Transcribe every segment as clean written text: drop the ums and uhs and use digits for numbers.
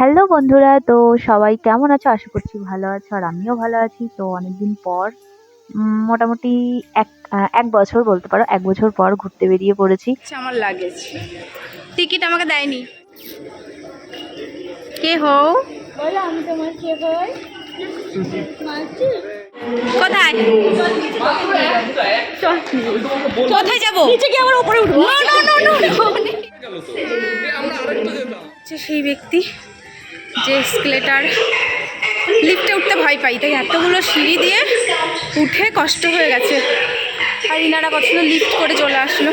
Hello বন্ধুরা, তো সবাই কেমন আছো? আশা করছি ভালো আছো আর আমিও ভালো আছি। তো অনেকদিন পর মোটামুটি এক বছর বলতে পারো, ১ বছর পর ঘুরতে বেরিয়ে পড়েছি। আমার লাগেজ টিকিট আমাকে দেয়নি। কে হও? বলো আমি তোমার কে হই? কোথায় কোথায় যাবো? নিচে গিয়ে আবার উপরে উঠবো। না না না না, সেই ব্যক্তি যে স্কেলেটার লিফটে উঠতে ভয় পাই, তাই এতগুলো সিঁড়ি দিয়ে উঠে কষ্ট হয়ে গেছে। আর ইনারা কতগুলো লিফট করে চলে আসলো,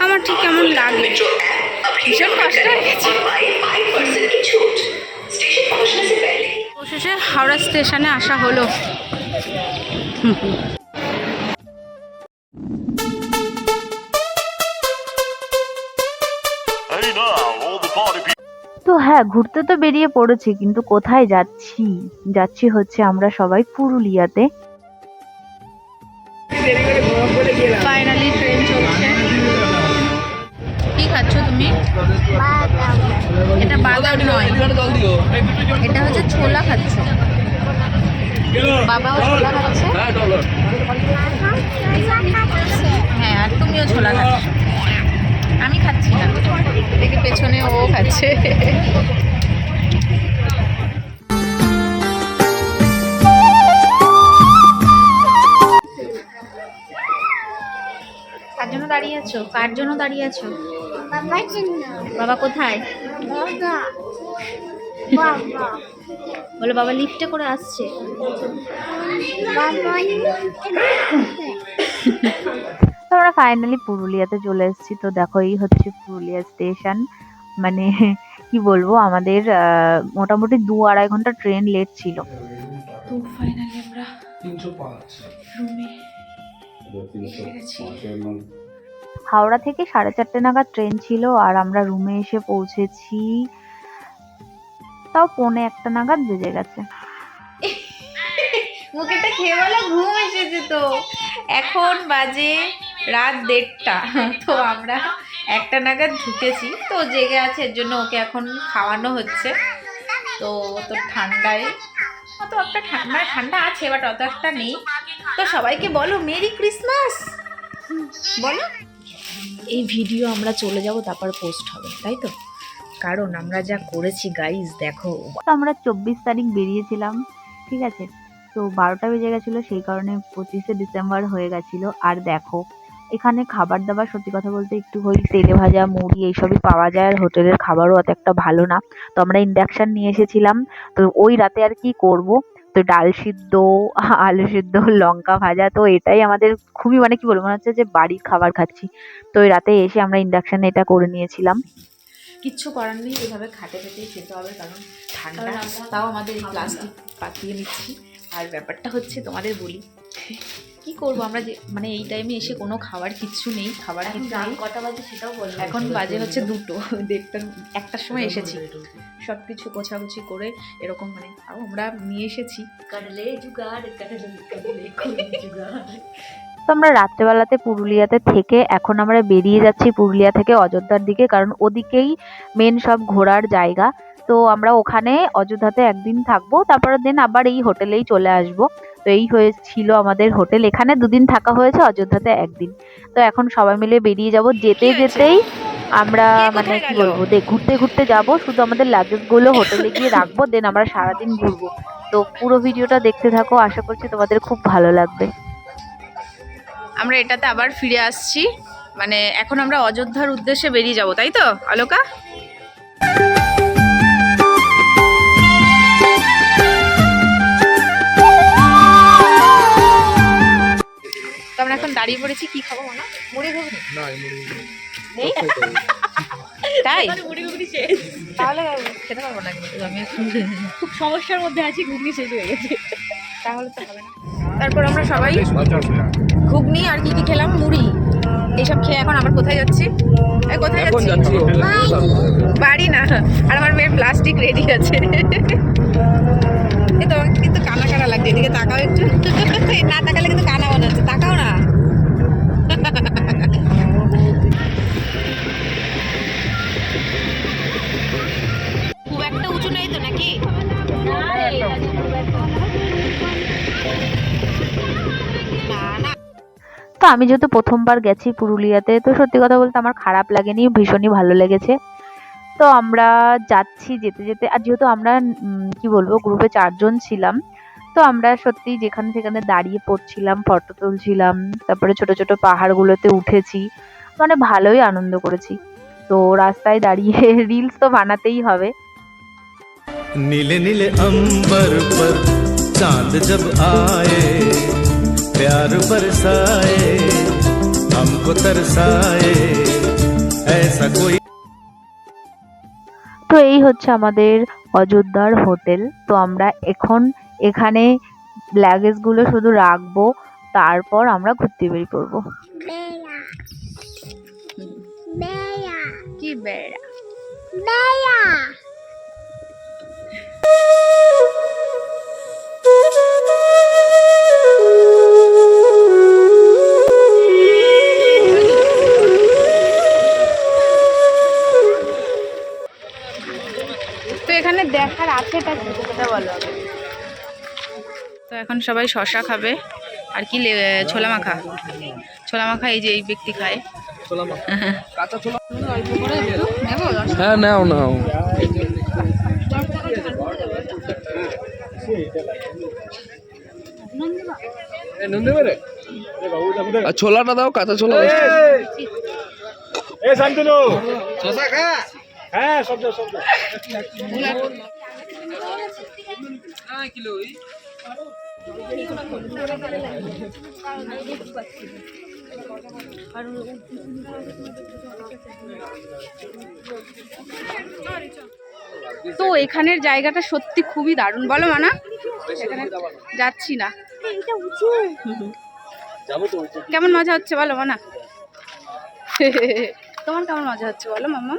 আমার ঠিক কেমন লাগলো, ভীষণ কষ্ট হয়ে গেছে। অবশেষে হাওড়া স্টেশনে আসা হলো। তো হ্যাঁ, ঘুরতে তো বেরিয়ে পড়েছি, কিন্তু কোথায় যাচ্ছি? যাচ্ছি হচ্ছে আমরা সবাই পুরুলিয়াতে। ফাইনালি ট্রেন চলছে। কি খাচ্ছ তুমি? এটা বাদাম নয়, এটা হচ্ছে ছোলা খাচ্ছ। বাবাও ছোলা খাচ্ছে, হ্যাঁ, আর তুমিও ছোলা খাচ্ছ। আমি খাচ্ছি না, দেখে পেছনে ও খাচ্ছে। কার জন্য দাঁড়িয়ে আছো? কার জন্য দাঁড়িয়ে আছো? বাবার জন্য। বাবা কোথায়? বাবা বাবা বলো বাবা লিফটে করে আসছে। বাবা তো আমরা ফাইনালি পুরুলিয়াতে চলে এসেছি। তো দেখো, এই হচ্ছে পুরুলিয়া স্টেশন। মানে কি বলবো, আমাদের মোটামুটি ২-২.৫ ঘন্টা ট্রেন লেট ছিল। তো ফাইনালি আমরা রুমে এসে গেছি। হাওড়া থেকে 4:30 নাগাদ ট্রেন ছিল, আর আমরা রুমে এসে পৌঁছেছি তাও 1:45 নাগাদ বেজে গেছে। মুখেটা খেয়ে বলো, ঘুম এসেছে তো। এখন বাজে রাত 1:30, তো আমরা 1টা নাগাদ ঢুকেছি। তো জেগে আছে, এর জন্য ওকে এখন খাওয়ানো হচ্ছে। তো তো ঠান্ডায় অত একটা ঠান্ডা ঠান্ডা আছে, বাট অত একটা নেই। তো সবাইকে বলো মেরি ক্রিসমাস বলো। এই ভিডিও আমরা চলে যাব, তারপর পোস্ট হবে, তাই তো? কারণ আমরা যা করেছি গাইজ দেখো। তো আমরা 24 তারিখ বেরিয়েছিলাম, ঠিক আছে? তো 12টা বেজে গেছিলো, সেই কারণে 25শে ডিসেম্বর হয়ে গেছিল। আর দেখো, এখানে খাবার দাবার সত্যি কথা বলতে একটু ওই তেলে ভাজা মুড়ি এইসবই পাওয়া যায়, আর হোটেলের খাবারও অত একটা ভালো না। তো আমরা ইন্ডাকশন নিয়ে এসেছিলাম। তো ওই রাতে আর কি করব, তো ডাল সিদ্ধ, আলু সিদ্ধ, লঙ্কা ভাজা, তো এটাই আমাদের খুবই, মানে কি বলবো, মনে হচ্ছে যে বাড়ির খাবার খাচ্ছি। তো ওই রাতে এসে আমরা ইন্ডাকশনে এটা করে নিয়েছিলাম। কিচ্ছু করার নেই, এভাবে খাটে খেতেই খেতে হবে, কারণ ঠান্ডা। তাও আমাদের এই প্লাস্টিক পাতিয়ে নিচ্ছি। আর ব্যাপারটা হচ্ছে তোমাদের বলি, কি করব আমরা, যে মানে এই টাইমে এসে কোনো খাবার কিচ্ছু নেই, খাবার কিচ্ছু নেই। কটা বাজে সেটাও বল। এখন বাজে হচ্ছে 2টো, 1টার সময় এসেছি। সব কিছু গোছাগুছি করে এরকম, মানে আমরা নিয়ে এসেছি কাটলে জুগাড় তো আমরা রাত্রেবেলাতে পুরুলিয়াতে থেকে এখন আমরা বেরিয়ে যাচ্ছি পুরুলিয়া থেকে অযোধ্যার দিকে, কারণ ওদিকেই মেন সব ঘোরার জায়গা। তো আমরা ওখানে অযোধ্যাতে একদিন থাকবো, তারপরের দিন আবার এই হোটেলেই চলে আসবো। তো এই হয়েছিল আমাদের হোটেল, এখানে 2 দিন থাকা হয়েছে, অযোধ্যাতে একদিন। তো এখন সবাই মিলে বেরিয়ে যাব। যেতে যেতেই আমরা মানে কি বলবো, ঘুরতে ঘুরতে যাব, শুধু আমাদের লাগেজগুলো হোটেলে গিয়ে রাখবো, দেন আমরা সারাদিন ঘুরবো। তো পুরো ভিডিওটা দেখতে থাকো, আশা করছি তোমাদের খুব ভালো লাগবে। আমরা এটাতে আবার ফিরে আসছি, মানে এখন আমরা অযোধ্যার উদ্দেশ্যে বেরিয়ে যাব, তাই তো আলোকা? তো আমরা এখন দাঁড়িয়ে পড়েছি, কি খাবো মনে? মুড়ি ঘুগনি নেই? তাই তাহলে খেতে পারবো না, কিন্তু আমি খুব সমস্যার মধ্যে আছি, ঘুগনি শেষ হয়ে গেছে, তাহলে তো হবে না। তারপর আমরা সবাই ঘুগনি আর কি কি খেলাম, মুড়ি, এইসব খেয়ে এখন আবার কোথায় যাচ্ছি? কোথায় যাচ্ছি? বাড়ি না, আর আমার মেয়ের প্লাস্টিক রেডি আছে। এই তো কিন্তু কানা কানা লাগছে, এদিকে তাকাও একটু। না তাকালে কিন্তু কানা মনে হচ্ছে, তাকাও না। খুব একটা উঁচু নেই তো, আমি যেহেতু প্রথমবার গেছি পুরুলিয়াতে, তো সত্যি কথা বলতে আমার খারাপ লাগেনি, ভীষণই ভালো লেগেছে। তো আমরা যাচ্ছি যেতে যেতে, আর যেহেতু আমরা কি বলবো গ্রুপে 4 জন ছিলাম, তো আমরা সত্যি যেখানে সেখানে দাঁড়িয়ে পড়ছিলাম, ফটো তুলছিলাম, তারপরে ছোট ছোট পাহাড়গুলোতে উঠেছি, মানে ভালোই আনন্দ করেছি। তো রাস্তায় দাঁড়িয়ে রিলস তো বানাতেই হবে। नीले नीले अंबर पर चांद जब आए, प्यार बरसाए, हमको तरसाए, ऐसा कोई। তো এই হচ্ছে আমাদের অযোধ্যার হোটেল। তো আমরা এখন এখানে লাগেজগুলো শুধু রাখবো, তারপর আমরা ঘুরতে বেরিয়ে পড়বো। বেয়া বেয়া কি বেড়া। বেয়া তো এখানে দেখার আছেটা কি সেটা বলো। তো এখন সবাই শশা খাবে আর কি ছোলা মাখা। ছোলা মাখা এই যে এই ব্যক্তি খায়। হ্যাঁ নাও নাও। আর ছোলাটা দাও, কাঁচা ছোলা দাও। তো এখানের জায়গাটা সত্যি খুবই দারুণ, বলো মানা? এখানে যাচ্ছি না, কেমন মজা হচ্ছে বলো মানা? তোমার কেমন মজা হচ্ছে বলো মাম্মা?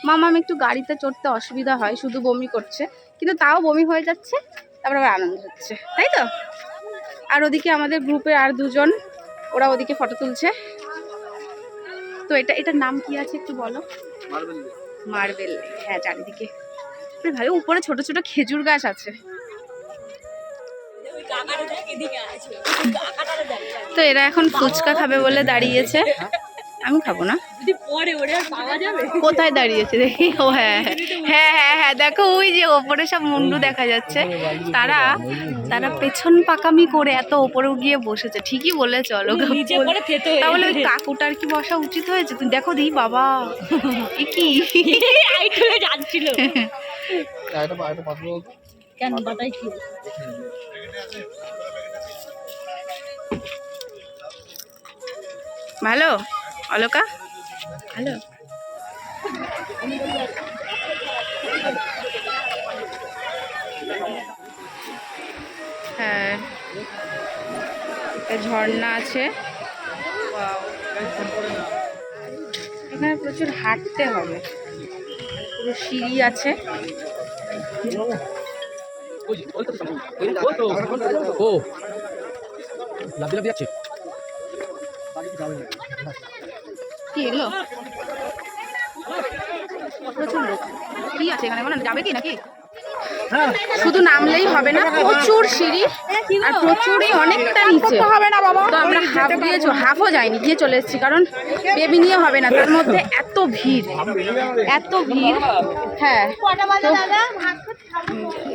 মাম্মাম একটু গাড়িতে চড়তে অসুবিধা হয়, শুধু বমি করছে, কিন্তু তাও বমি হয়ে যাচ্ছে, তারপর আবার আনন্দ হচ্ছে, তাই তো? আর ওদিকে আমাদের গ্রুপের আর 2 জন, ওরা ওদিকে ফটো তুলছে। তো এটার নাম কি আছে একটু বলো? মার্বেল। হ্যাঁ, চারিদিকে ভাই উপরে ছোট ছোট খেজুর গাছ আছে। তো এরা এখন ফুচকা খাবে বলে দাঁড়িয়েছে, আমি খাবো না। কোথায় দাঁড়িয়েছে দেখি? ও হ্যাঁ হ্যাঁ হ্যাঁ হ্যাঁ, দেখো ওই যে ওপরে সব মুন্ডু দেখা যাচ্ছে, তারা পেছন পাকামি করে এত ওপরে গিয়ে বসেছে। ঠিকই বলে, চলো তাহলে ওই কাকুটার কি বসা উচিত হয়েছে? তুমি দেখো দি বাবা, এ কি যাচ্ছিল কেন বাটাই কি ভালো অলকা, ভালো। হ্যাঁ, ঝর্ণা আছে, এখানে প্রচুর হাঁটতে হবে, পুরো সিঁড়ি আছে। ও লাভি লাভি আছে। কি এগুলো? প্রচুর লোক। কি আছে এখানে, মানে যাবে কি নাকি? শুধু নামলেই হবে না, প্রচুর সিঁড়ি আর প্রচুরই অনেকটা নিচে হবে না বাবা। তো আমরা হাফও যাইনি, গিয়ে চলে এসেছি, কারণ বেবি নিয়ে হবে না, তার মধ্যে এত ভিড় এত ভিড়। হ্যাঁ,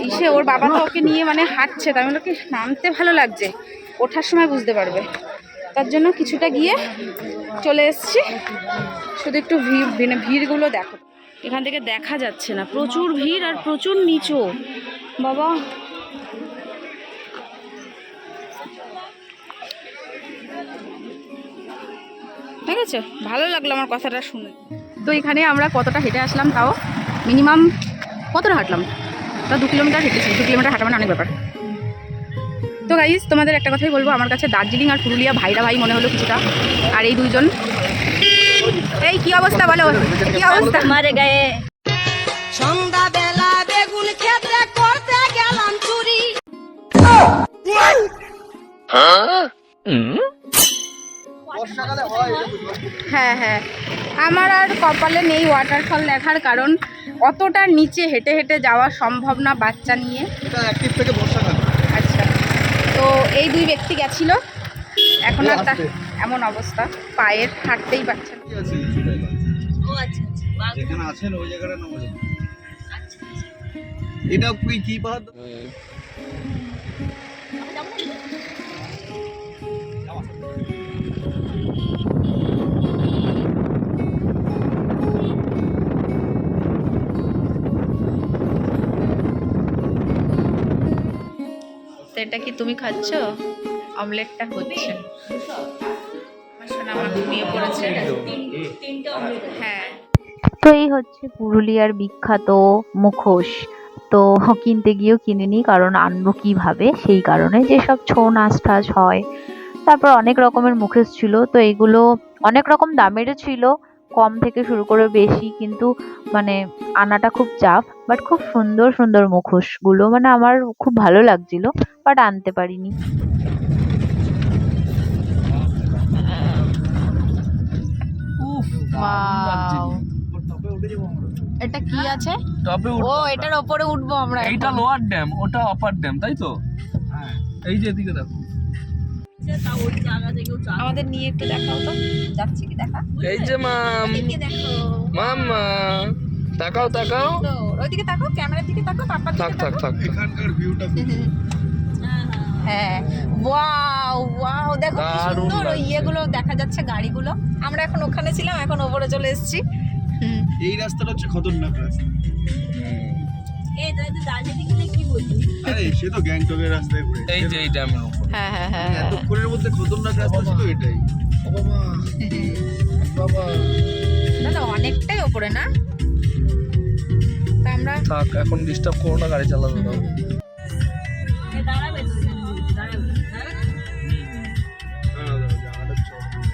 ইসে ওর বাবা তো ওকে নিয়ে মানে হাঁটছে, তাই ওকে নামতে ভালো লাগছে, ওঠার সময় বুঝতে পারবে, তার জন্য কিছুটা গিয়ে চলে এসেছি। শুধু একটু ভিড়গুলো দেখো, এখান থেকে দেখা যাচ্ছে না, প্রচুর ভিড় আর প্রচুর নিচু বাবা। ঠিক আছে, ভালো লাগলো আমার কথাটা শুনে। তো এখানে আমরা কতটা হেঁটে আসলাম, তাও মিনিমাম কতটা হাঁটলাম, তা 2 কিলোমিটার হেঁটেছি। 2 কিলোমিটার হাঁটা মানে অনেক ব্যাপার। তো গাইস, তোমাদের একটা কথাই বলবো, আমার কাছে দার্জিলিং আর পুরুলিয়া ভাইরা ভাই মনে হলো কিছুটা। আর এই 2 জন, এই কি অবস্থা বলো, কি অবস্থা? মারে গায়ে সন্ধ্যাবেলা বেগুন ক্ষেত্রে করতে গেলাম চুরি। হ্যাঁ হ্যাঁ, আমার আর কপালে নেই ওয়াটারফল দেখার, কারণ অতটা নিচে হেঁটে হেঁটে যাওয়া সম্ভব না বাচ্চা নিয়ে। আচ্ছা, তো এই 2 ব্যক্তি গেছিল, এখন আর এমন অবস্থা, পায়ের হাঁটতেই পারছে না। যেখানে আছেন ওই জায়গাটা নামা যাবে। এটা কি পাহাড়? তো এটা কি তুমি খাচ্ছ? অমলেটটা হচ্ছে। আমার সোনা আমার ঘুমিয়ে পড়েছে। হ্যাঁ, তো এই হচ্ছে পুরুলিয়ার বিখ্যাত মুখোশ। তো কিনতে গিয়েও কিনিনি, কারণ আনবো কিভাবে, সেই কারণে। যেসব ছৌ নাচ টাচ হয়, তারপর অনেক রকমের মুখোশ ছিল। তো এগুলো অনেক রকম দামেরও ছিল, কম থেকে শুরু করে বেশি, কিন্তু মানে আনাটা খুব চাপ। বাট খুব সুন্দর সুন্দর মুখোশগুলো, মানে আমার খুব ভালো লাগছিল, বাট আনতে পারিনি। Wow. এটা কি আছে? টপে ও, এটার ওপরে উঠবো আমরা। এইটা লোয়ার ড্যাম, ওটা আপার ড্যাম, তাই তো? এই যে এদিকে দেখো, আমাদের নিয়ে একটু দেখাও তো, যাচ্ছে কি দেখা। এই যে মাম, দেখো মাম্মা, তাকাও তাকাও। তো ওইদিকে তাকাও, ক্যামেরার দিকে তাকাও, পাপার থাক দিকে থাক তাকাও। থাক থাক। এখানকার ভিউটা হ্যাঁ, ওয়াও ওয়াও, দেখো কি দারুণ সুন্দর ওই লাগছে। ইয়েগুলো দেখা যাচ্ছে, গাড়িগুলো। আমরা এখন ওখানে ছিলাম, এখন ওপরে চলে এসেছি। এই রাস্তাটা হচ্ছে খতরনাক রাস্তা। আরে সে তো গ্যাংটকের রাস্তায় ঘুরে। এই যে এই ড্যামের উপর। হ্যাঁ হ্যাঁ হ্যাঁ, এতক্ষণের মধ্যে খতরনাক রাস্তা ছিল এটাই। ও বাবা, বাবা, না না, অনেকটাই ওপরে না? তা আমরা থাক, এখন ডিস্টার্ব করো না, গাড়ি চালাতে দাও।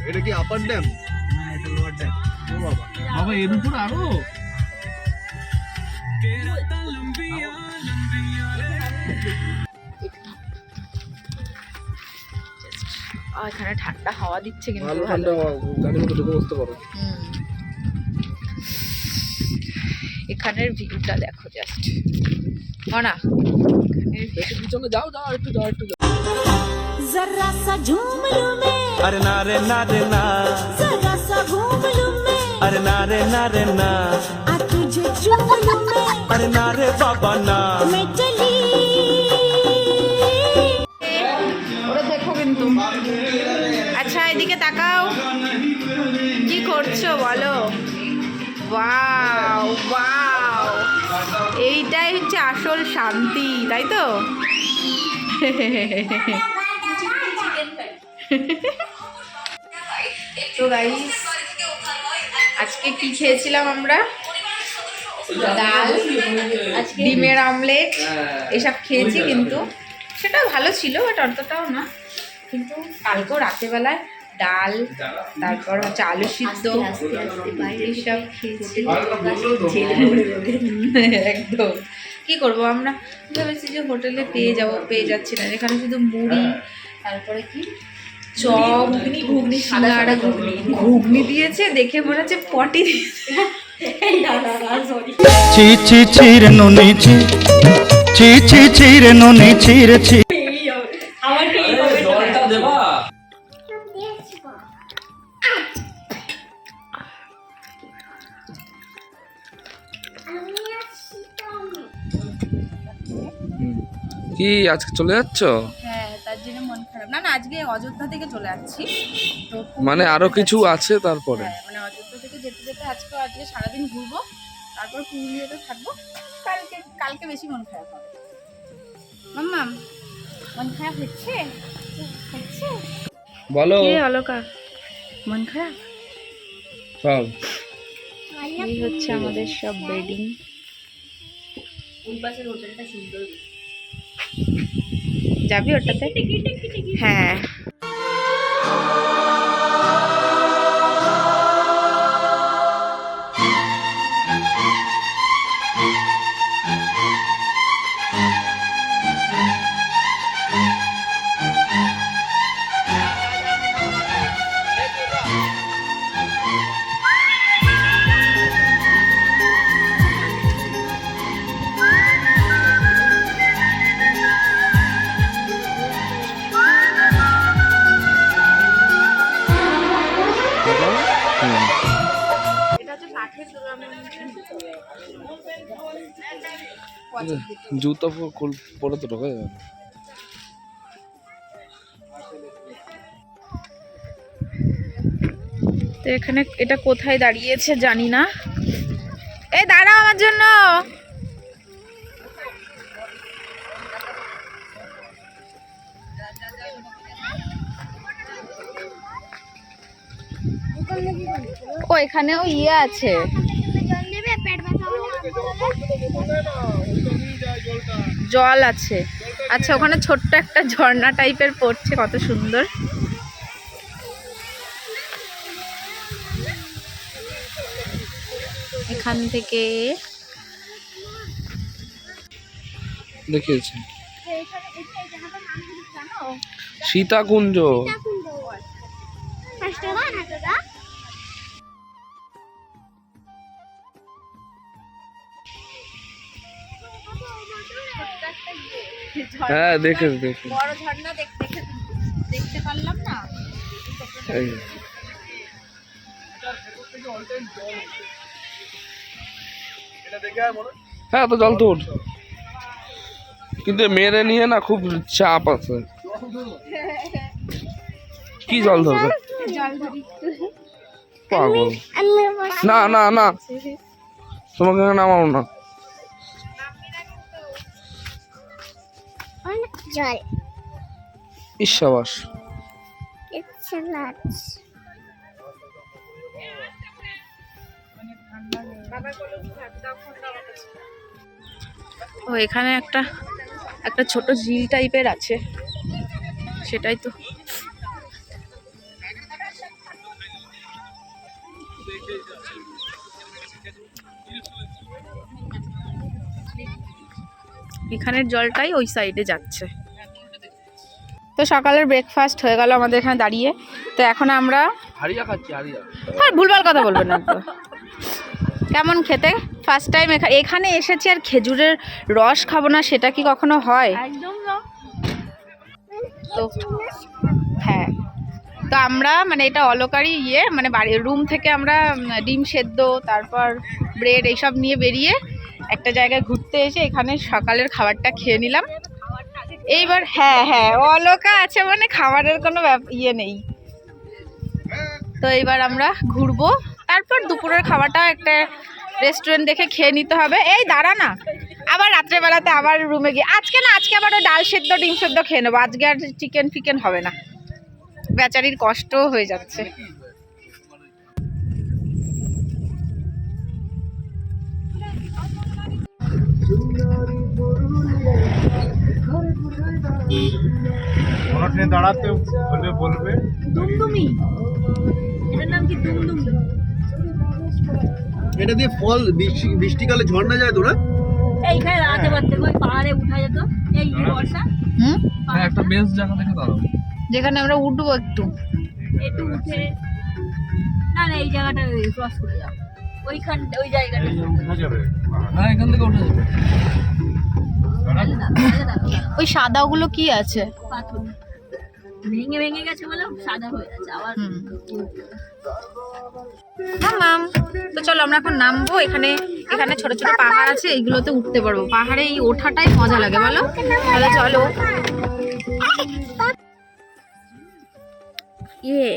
এটা কি আপার ড্যাম? না, এটা লোয়ার ড্যাম। ও বাবা, বাবা এর উপর আরো এখানে ঠান্ডা হাওয়া দিচ্ছে কিন্তু ভালো ভালো। ঠান্ডা, গাড়ির মধ্যে ঢুকে বসতে পারো। এখানের ভিউটা দেখো জাস্ট, না একটু পিছনে যাও, যাও একটু, যাও একটু, যাও। जरा सा झूम लूं मैं, अरे ना रे ना रे ना, जरा सा घूम लूं मैं, अरे ना रे ना रे ना, आ तुझे चूम लूं मैं, अरे ना रे बाबा ना। मैं चली। ওরা দেখো কিন্তু। আচ্ছা এদিকে তাকাও, কি করছো বলো? ওয়াও ওয়াও, এইটাই হচ্ছে আসল শান্তি, তাই তো? তো গাইস, আজকে কি খেয়েছিলাম আমরা? ডাল, ডিমের অমলেট, এসব খেয়েছি, কিন্তু সেটা ভালো ছিল, বাট অতটাও না। কিন্তু কালকেও রাতেবেলায় ডাল, তারপর হচ্ছে আলু সিদ্ধ, এইসব খেয়েছি। একদম কি করবো, আমরা ভেবেছি যে হোটেলে পেয়ে যাচ্ছি না, এখানে শুধু মুড়ি, তারপরে কি চপ, ঘুগনি, সিঙ্গাড়া, ঘুগনি দিয়েছে, দেখে মনে হচ্ছে পটি দিয়েছে। ছি ছি ছি রে নুনি ছি, ছি ছি ছি রে নুনি ছি রে ছি। জলটা দেবা? কি আজকে চলে যাচ্ছ? হ্যাঁ, তার জন্য মন খারাপ। না না, আজকে অযোধ্যা থেকে চলে যাচ্ছি। তো মানে আরো কিছু আছে তারপরে? হ্যাঁ, মানে অযোধ্যা থেকে যেতে যেতে আজকে সারাদিন ঘুরবো, তারপর পুরুলিয়াতে থাকবো। কালকে বেশি মন খারাপ হবে। মাম্মা, মন খারাপ হচ্ছে? বলো। কে অলকা, মন খারাপ? সব এই হচ্ছে আমাদের সব বেডিং। যাবি ওটাতে? হ্যাঁ। জুতো পরে তো ঢোকা যাবে না। তো এখানে এটা কোথায় দাঁড়িয়েছে জানি না। এই দাঁড়াও আমার জন্য। ও এখানেও ইয়ে আছে। জল আছে। আচ্ছা ওখানে ছোট্ট একটা ঝর্ণা টাইপের পড়ছে, কত সুন্দর। এখান থেকে দেখিয়েছে সীতাকুঞ্জ। হ্যাঁ দেখে বড় ঝর্ণা দেখতে পারলাম না। হ্যাঁ তো জল তো উঠ, কিন্তু মেরে নিয়ে না খুব চাপ আছে। কি জল ধরবে পাগল। না না না তোমাকে নামাও না। জল ঈশ্বাবাস। ও এখানে একটা ছোট ঝিল টাইপের আছে, সেটাই তো। এখানের জলটাই ওই সাইডে যাচ্ছে। তো সকালের ব্রেকফাস্ট হয়ে গেল আমাদের এখানে দাঁড়িয়ে। তো এখন আমরা হারিয়া খাচ্ছি। হারিয়া হ্যাঁ ভুলভাল কথা বলবেন না তো। কেমন খেতে? ফার্স্ট টাইম এখানে এসেছি আর খেজুরের রস খাবো না, সেটা কি কখনো হয়? তো হ্যাঁ, তো আমরা মানে এটা অলকারই মানে বাড়ির রুম থেকে আমরা ডিম সেদ্ধ তারপর ব্রেড এইসব নিয়ে বেরিয়ে একটা জায়গায় ঘুরতে এসে এখানে সকালের খাবারটা খেয়ে নিলাম। এইবার হ্যাঁ অলকা আছে মানে খাবারের কোনো নেই। তো এইবার আমরা ঘুরবো, তারপর দুপুরের খাবারটা একটা রেস্টুরেন্ট দেখে খেয়ে নিতে হবে। এই দাঁড়া না, আবার রাত্রেবেলাতে আবার রুমে গিয়ে আজকে আবার ওই ডাল সেদ্ধ ডিম সেদ্ধ খেয়ে নেবো। আজকে আর চিকেন ফিকেন হবে না, বেচারির কষ্টও হয়ে যাচ্ছে। দাঁড়াতে হলে বলবে। দুমদুমি, এটার নাম কি? দুমদুমি। এটা দিয়ে ফল বৃষ্টিকালে ঝর্ণা যায় তো না? এইখানে দাঁড়াতে পারতে, ওই পাহাড়ে উঠা যেত এই বর্ষা। হ্যাঁ একটা বেস্ট জায়গা থেকে দাঁড়াও, যেখানে আমরা উঠবো একটু একটু উঠে না এই জায়গাটা ক্রস করে যাও, ওই জায়গাটা উঠা যাবে। হ্যাঁ এখান থেকে উঠে যাবে। ওই সাদাগুলো কি আছে? পাথর ভেঙে গেছে বলে সাদা হয়ে যাচ্ছে আবার। মাম তো চলো আমরা এখন নামবো। এখানে ছোট ছোট পাহাড় আছে, এইগুলোতে উঠতে পারবো। পাহাড়ে এই ওঠাটাই মজা লাগে, বলো? তাহলে চলো। ইয়ে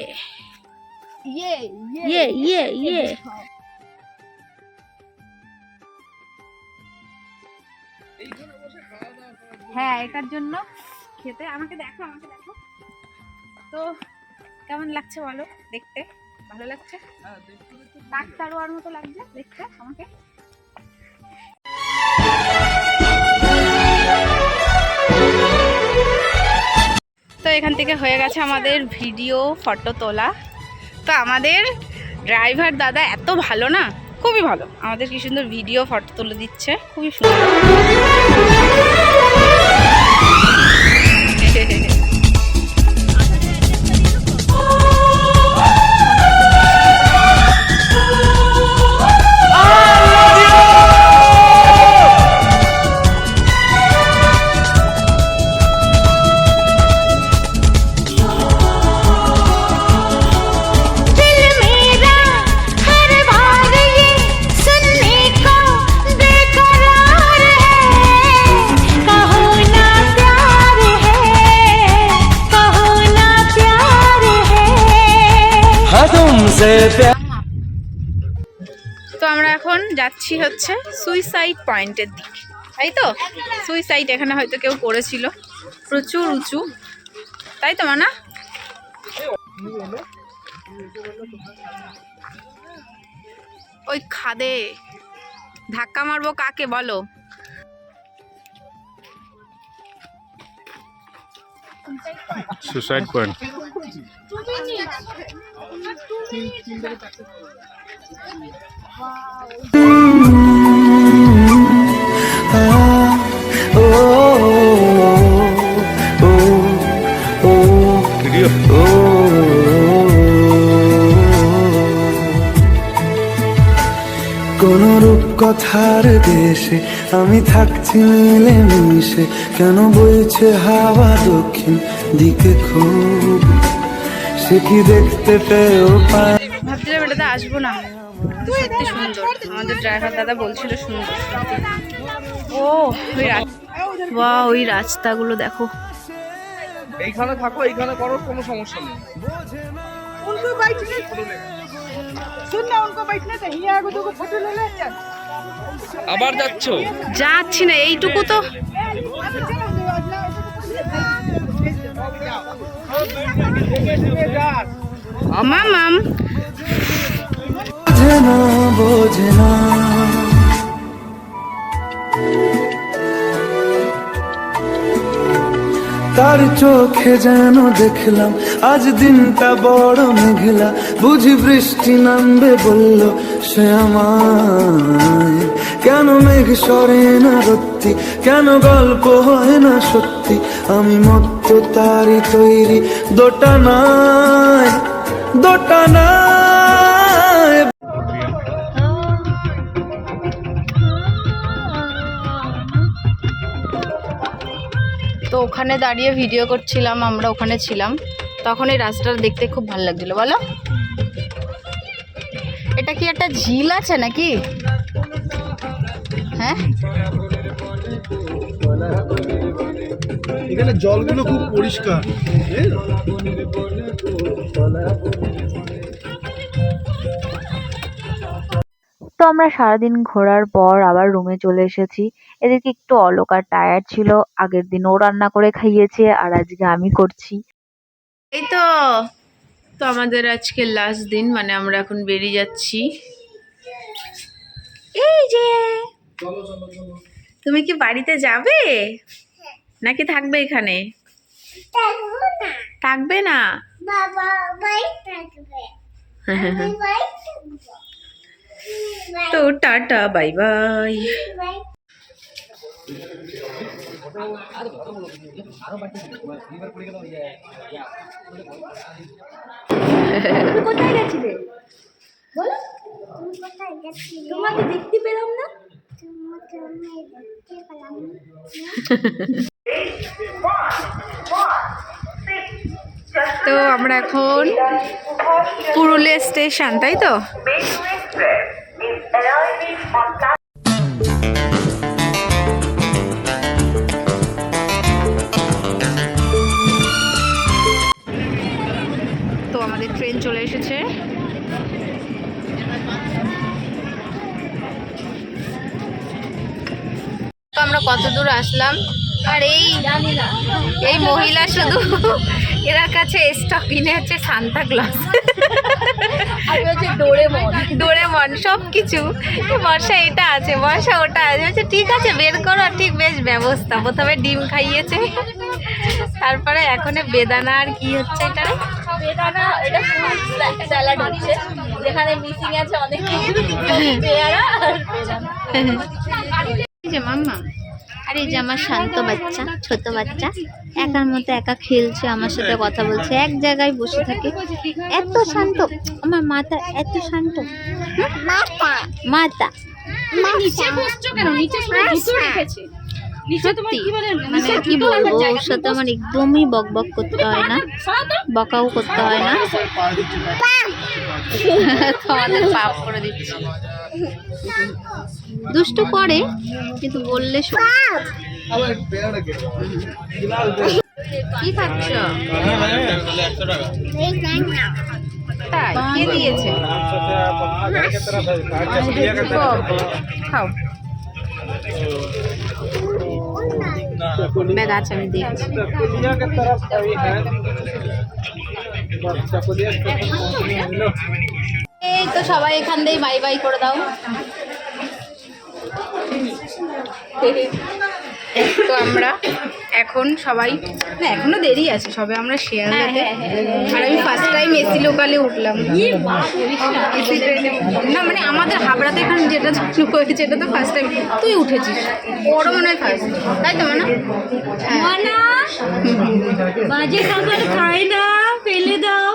হ্যাঁ এটার জন্য খেতে। আমাকে দেখো তো কেমন লাগছে বলো? দেখতে ভালো লাগছে? ডাক্তারওয়ার মতো লাগছে দেখতে আমাকে। তো এখান থেকে হয়ে গেছে আমাদের ভিডিও ফটো তোলা। তো আমাদের ড্রাইভার দাদা এত ভালো না, খুবই ভালো। আমাদের কি সুন্দর ভিডিও ফটো তুলে দিচ্ছে, খুবই সুন্দর। हर बार ये सुनने को बेकरार है। तुमसे प्यार। তো আমরা এখন যাচ্ছি হচ্ছে সুইসাইড পয়েন্টের দিকে, তাই তো? সুইসাইড এখানে হয়তো কেউ করেছিল, প্রচুর উঁচু, তাই তো মানা? ওই খাদে ধাক্কা মারবো কাকে বলো? Suicide point. কোন রূপকথার দেশে আমি থাকছি মিলে মিশে, কেন বইছে হাওয়া দক্ষিণ দিকে খুব, সে কি দেখতে পেয়েও পায়। ভাবছিলাম এটাতে আসবো না, সত্যি সুন্দর। আমাদের ড্রাইভার দাদা বলছিল সুন্দর। ও ওই রাস্তাগুলো দেখো। এইখানে থাকো, এইখানে করো, কোনো সমস্যা নেই। আবার যাচ্ছ? যাচ্ছি না, এইটুকু তো। মামাম বোঝে না বোঝে না, তার চোখে যেন দেখলাম আজ দিনটা বড় মেঘলা, বুঝি বৃষ্টি নামবে বলল সে আমায়। কেন মেঘ সরে না রত্তি, কেন গল্প হয় না সত্যি, আমি মত্ত তারি তৈরি দোটানায় দোটানায়। তো ওখানে দাঁড়িয়ে ভিডিও করছিলাম, আমরা ওখানে ছিলাম, তখন এই রাস্তাটা দেখতে খুব ভালো লাগছিল। বলো, এটা কি একটা ঝিল আছে নাকি? হ্যাঁ, এখানে জলগুলো খুব পরিষ্কার। তো আমরা সারাদিন ঘোরার পর আবার রুমে চলে এসেছি। এদিকে একটু অলোকার টায়ার্ড ছিল, আগের দিন ও রান্না করে খাইয়েছে আর আজকে আমি করছি। এই তো তো আমাদের আজকে লাস্ট দিন, মানে আমরা এখন বেরিয়ে যাচ্ছি। এই যে তুমি কি বাড়িতে যাবে নাকি থাকবে এখানে? থাকবে না? বাবা বাইক থাকবে, আমি বাইক থাকবো। তো টাটা, বাই বাই। কোথায় গেছিলে বলো? তুমি কোথায় গেছিলে? তোমাকে দেখতে পেলাম না। তোমাকে আমি দেখতে পেলাম না। তো আমরা এখন পুরুলিয়া স্টেশন, তাই তো? তো আমাদের ট্রেন চলে এসেছে। তো আমরা কত দূর আসলাম, আর এই মহিলা শুধু এরা কাছে স্টক কিনে হচ্ছে সান্তা ক্লজ, ডোরেমন সব কিছু। বর্ষা এটা আছে, বর্ষা ওটা আছে, বলছে ঠিক আছে বের করো, ঠিক বেশ ব্যবস্থা। প্রথমে ডিম খাইয়েছে, তারপরে এখন বেদানা আর কি হচ্ছে এটা, বেদানা, এটা ফ্রুট স্যালাড হচ্ছে, যেখানে মিসিং আছে অনেক কিছু, পেয়ারা আর বেদানা। এই যে মাম্মা, আর এই যে আমার শান্ত বাচ্চা, ছোট বাচ্চা, একার মতো একা খেলছে, আমার সাথে কথা বলছে, এক জায়গায় বসে থাকে, এত শান্ত আমার মাতা, এত শান্ত মাতা। নিচে বসছো কেন? নিচে জুতো রেখেছে। সত্যি মানে কি বলবো, ওর সাথে আমার একদমই বক বক করতে হয় না, বকাও করতে হয় না। তো আমাদের পাপ করে দিচ্ছে, দুষ্টু করে কিন্তু বললে কি খাচ্ছ? তাই কে দিয়েছে? খাও ব্যাগ আছে, আমি দেখছি। এই তো সবাই এখান দিয়ে বাই বাই করে দাও। তো আমরা এখন সবাই, না এখনো দেরি আছে, সবে আমরা শিয়ালদাতে। আর আমি ফার্স্ট টাইম এসি লোকালে উঠলাম, এসি ট্রেনে না, মানে আমাদের হাবড়াতে এখন যেটা চালু হয়েছে এটা তো ফার্স্ট টাইম। তুই উঠেছিস, ওরও মনে হয় ফার্স্ট, তাই তো মানে? বাজে খাবার খাই না, ফেলে দাও।